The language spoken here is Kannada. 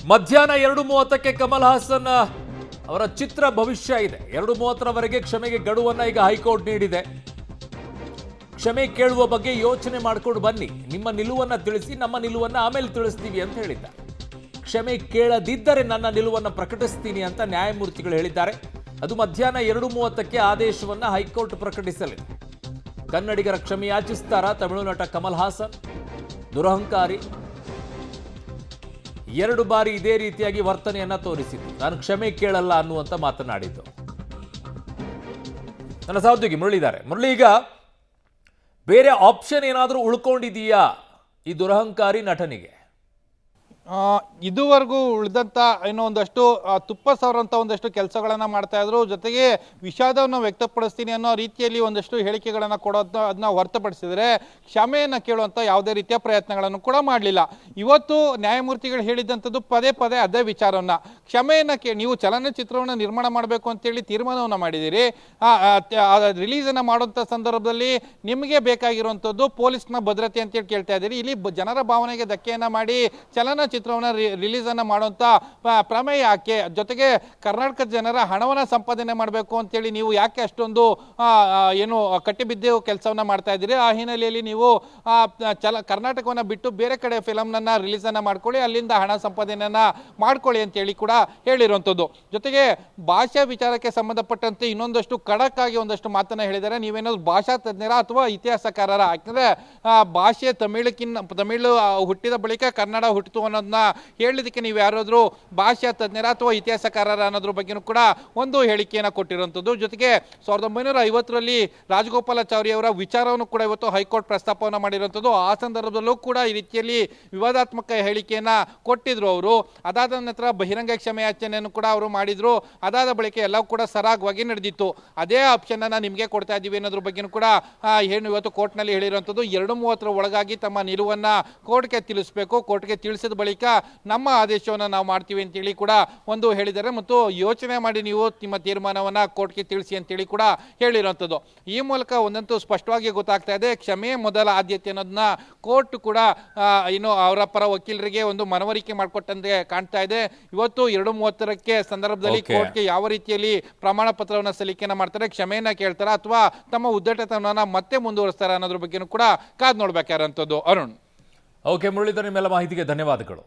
ಮಧ್ಯಾಹ್ನ 2:30ಕ್ಕೆ ಕಮಲ್ ಹಾಸನ್ ಅವರ ಚಿತ್ರ ಭವಿಷ್ಯ ಇದೆ. 2:30ರವರೆಗೆ ಕ್ಷಮೆಗೆ ಗಡುವನ್ನ ಈಗ ಹೈಕೋರ್ಟ್ ನೀಡಿದೆ. ಕ್ಷಮೆ ಕೇಳುವ ಬಗ್ಗೆ ಯೋಚನೆ ಮಾಡಿಕೊಂಡು ಬನ್ನಿ, ನಿಮ್ಮ ನಿಲುವನ್ನ ತಿಳಿಸಿ, ನಮ್ಮ ನಿಲುವನ್ನ ಆಮೇಲೆ ತಿಳಿಸ್ತೀವಿ ಅಂತ ಹೇಳಿದ್ದಾರೆ. ಕ್ಷಮೆ ಕೇಳದಿದ್ದರೆ ನನ್ನ ನಿಲುವನ್ನು ಪ್ರಕಟಿಸ್ತೀನಿ ಅಂತ ನ್ಯಾಯಮೂರ್ತಿಗಳು ಹೇಳಿದ್ದಾರೆ. ಅದು ಮಧ್ಯಾಹ್ನ 2:30ಕ್ಕೆ ಆದೇಶವನ್ನ ಹೈಕೋರ್ಟ್ ಪ್ರಕಟಿಸಲಿದೆ. ಕನ್ನಡಿಗರ ಕ್ಷಮೆ ಯಾಚಿಸ್ತಾರ ತಮಿಳು ನಟ ಕಮಲ್ ಹಾಸನ್? ದುರಹಂಕಾರಿ, 2 ಬಾರಿ ಇದೇ ರೀತಿಯಾಗಿ ವರ್ತನೆಯನ್ನ ತೋರಿಸಿದ್ದು, ನಾನು ಕ್ಷಮೆ ಕೇಳಲ್ಲ ಅನ್ನುವಂತ ಮಾತನಾಡಿದ್ದು. ನನ್ನ ಸಹೋದ್ಯೋಗಿ ಮುರಳಿ ಇದ್ದಾರೆ. ಮುರಳಿ, ಈಗ ಬೇರೆ ಆಪ್ಷನ್ ಏನಾದರೂ ಉಳ್ಕೊಂಡಿದೆಯಾ ಈ ದುರಹಂಕಾರಿ ನಟನಿಗೆ? ಇದುವರೆಗೂ ಉಳಿದಂಥ ಏನೋ ಒಂದಷ್ಟು ತುಪ್ಪ ಸವರಂಥ ಒಂದಷ್ಟು ಕೆಲಸಗಳನ್ನು ಮಾಡ್ತಾ ಇದ್ರು. ಜೊತೆಗೆ ವಿಷಾದವನ್ನು ವ್ಯಕ್ತಪಡಿಸ್ತೀನಿ ಅನ್ನೋ ರೀತಿಯಲ್ಲಿ ಒಂದಷ್ಟು ಹೇಳಿಕೆಗಳನ್ನು ಕೊಡೋದು, ಅದನ್ನ ಹೊರತುಪಡಿಸಿದರೆ ಕ್ಷಮೆಯನ್ನು ಕೇಳುವಂಥ ಯಾವುದೇ ರೀತಿಯ ಪ್ರಯತ್ನಗಳನ್ನು ಕೂಡ ಮಾಡಲಿಲ್ಲ. ಇವತ್ತು ನ್ಯಾಯಮೂರ್ತಿಗಳು ಹೇಳಿದಂಥದ್ದು ಪದೇ ಪದೇ ಅದೇ ವಿಚಾರವನ್ನು, ಕ್ಷಮೆಯನ್ನು ನೀವು ಚಲನಚಿತ್ರವನ್ನು ನಿರ್ಮಾಣ ಮಾಡಬೇಕು ಅಂತೇಳಿ ತೀರ್ಮಾನವನ್ನು ಮಾಡಿದ್ದೀರಿ. ರಿಲೀಸನ್ನು ಮಾಡುವಂಥ ಸಂದರ್ಭದಲ್ಲಿ ನಿಮಗೆ ಬೇಕಾಗಿರುವಂಥದ್ದು ಪೊಲೀಸ್ನ ಭದ್ರತೆ ಅಂತೇಳಿ ಕೇಳ್ತಾ ಇದ್ದೀರಿ. ಇಲ್ಲಿ ಜನರ ಭಾವನೆಗೆ ಧಕ್ಕೆಯನ್ನು ಮಾಡಿ ಚಲನಚಿತ್ರವನ್ನು ರಿಲೀಸನ್ನು ಮಾಡುವಂಥ ಪ್ರಮೇಯ ಯಾಕೆ? ಜೊತೆಗೆ ಕರ್ನಾಟಕದ ಜನರ ಹಣವನ್ನು ಸಂಪಾದನೆ ಮಾಡಬೇಕು ಅಂತೇಳಿ ನೀವು ಯಾಕೆ ಅಷ್ಟೊಂದು ಏನು ಕಟ್ಟಿಬಿದ್ದು ಕೆಲಸವನ್ನು ಮಾಡ್ತಾ ಇದ್ದೀರಿ? ಆ ಹಿನ್ನೆಲೆಯಲ್ಲಿ ನೀವು ಕರ್ನಾಟಕವನ್ನು ಬಿಟ್ಟು ಬೇರೆ ಕಡೆ ಫಿಲಮ್ನನ್ನು ರಿಲೀಸನ್ನು ಮಾಡ್ಕೊಳ್ಳಿ, ಅಲ್ಲಿಂದ ಹಣ ಸಂಪಾದನೆಯನ್ನು ಮಾಡ್ಕೊಳ್ಳಿ ಅಂತೇಳಿ ಕೂಡ ಹೇಳಿರುವಂಥದ್ದು. ಜೊತೆಗೆ ಭಾಷಾ ವಿಚಾರಕ್ಕೆ ಸಂಬಂಧಪಟ್ಟಂತೆ ಇನ್ನೊಂದಷ್ಟು ಖಡಕ್ ಆಗಿ ಒಂದಷ್ಟು ಮಾತನ್ನು ಹೇಳಿದ್ದಾರೆ. ನೀವೇನಾದ್ರು ಭಾಷಾ ತಜ್ಞರ ಅಥವಾ ಇತಿಹಾಸಕಾರರ? ಯಾಕಂದರೆ ಭಾಷೆ ತಮಿಳು ಹುಟ್ಟಿದ ಬಳಿಕ ಕನ್ನಡ ಹುಟ್ಟಿತು ಅನ್ನೋದನ್ನ ಹೇಳಲಿಕ್ಕೆ ನೀವು ಯಾರಾದರೂ ಭಾಷಾ ತಜ್ಞರ ಅಥವಾ ಇತಿಹಾಸಕಾರರ ಅನ್ನೋದ್ರ ಬಗ್ಗೆನೂ ಕೂಡ ಒಂದು ಹೇಳಿಕೆಯನ್ನು ಕೊಟ್ಟಿರುವಂಥದ್ದು. ಜೊತೆಗೆ 1950ರಲ್ಲಿ ರಾಜಗೋಪಾಲಾಚಾರಿ ಅವರ ವಿಚಾರವನ್ನು ಕೂಡ ಇವತ್ತು ಹೈಕೋರ್ಟ್ ಪ್ರಸ್ತಾಪವನ್ನು ಮಾಡಿರುವಂಥದ್ದು. ಆ ಸಂದರ್ಭದಲ್ಲೂ ಕೂಡ ಈ ರೀತಿಯಲ್ಲಿ ವಿವಾದಾತ್ಮಕ ಹೇಳಿಕೆಯನ್ನು ಕೊಟ್ಟಿದ್ರು ಅವರು. ಅದಾದ ನಂತರ ಬಹಿರಂಗ ಕ್ಷಮೆಯಾಚನೆಯನ್ನು ಕೂಡ ಅವರು ಮಾಡಿದ್ರು. ಅದಾದ ಬಳಿಕ ಎಲ್ಲವೂ ಕೂಡ ಸರಾಗವಾಗಿ ನಡೆದಿತ್ತು. ಅದೇ ಆಪ್ಷನನ್ನು ನಿಮಗೆ ಕೊಡ್ತಾ ಇದ್ದೀವಿ ಅನ್ನೋದ್ರ ಬಗ್ಗೆನೂ ಕೂಡ ಏನು ಇವತ್ತು ಕೋರ್ಟ್ನಲ್ಲಿ ಹೇಳಿರುವಂಥದ್ದು. 2:30 ಒಳಗಾಗಿ ತಮ್ಮ ನಿಲುವನ್ನು ಕೋರ್ಟ್ಗೆ ತಿಳಿಸಬೇಕು, ಕೋರ್ಟ್ಗೆ ತಿಳಿಸಿದ ಬಳಿಕ ನಮ್ಮ ಆದೇಶವನ್ನು ನಾವು ಮಾಡ್ತೀವಿ ಅಂತೇಳಿ ಕೂಡ ಒಂದು ಹೇಳಿದ್ದಾರೆ. ಮತ್ತು ಯೋಚನೆ ಮಾಡಿ ನೀವು ನಿಮ್ಮ ತೀರ್ಮಾನವನ್ನು ಕೋರ್ಟ್ಗೆ ತಿಳಿಸಿ ಅಂತೇಳಿ ಕೂಡ ಹೇಳಿರುವಂಥದ್ದು. ಈ ಮೂಲಕ ಒಂದಂತೂ ಸ್ಪಷ್ಟವಾಗಿ ಗೊತ್ತಾಗ್ತಾ ಇದೆ, ಕ್ಷಮೆ ಮೊದಲ ಆದ್ಯತೆ ಅನ್ನೋದನ್ನ ಕೋರ್ಟ್ ಕೂಡ ಇನ್ನು ಅವರ ಪರ ವಕೀಲರಿಗೆ ಒಂದು ಮನವರಿಕೆ ಮಾಡಿಕೊಟ್ಟಂತೆ ಕಾಣ್ತಾ ಇದೆ. ಇವತ್ತು 2:30ಕ್ಕೆ ಸಂದರ್ಭದಲ್ಲಿ ಕೋರ್ಟ್ಗೆ ಯಾವ ರೀತಿಯಲ್ಲಿ ಪ್ರಮಾಣ ಪತ್ರವನ್ನು ಸಲ್ಲಿಕೆಯನ್ನು ಮಾಡ್ತಾರೆ, ಕ್ಷಮೆಯನ್ನ ಕೇಳ್ತಾರ ಅಥವಾ ತಮ್ಮ ಉದ್ದಟತನವನ್ನು ಮತ್ತೆ ಮುಂದುವರಿಸ್ತಾರ ಅನ್ನೋದ್ರ ಬಗ್ಗೆನೂ ಕೂಡ ಕಾದ್ ನೋಡ್ಬೇಕಾರಂಥದ್ದು. ಅರುಣ್. ಓಕೆ ಮುರಳೀಧರ್, ನಿಮ್ಮೆಲ್ಲ ಮಾಹಿತಿಗೆ ಧನ್ಯವಾದಗಳು.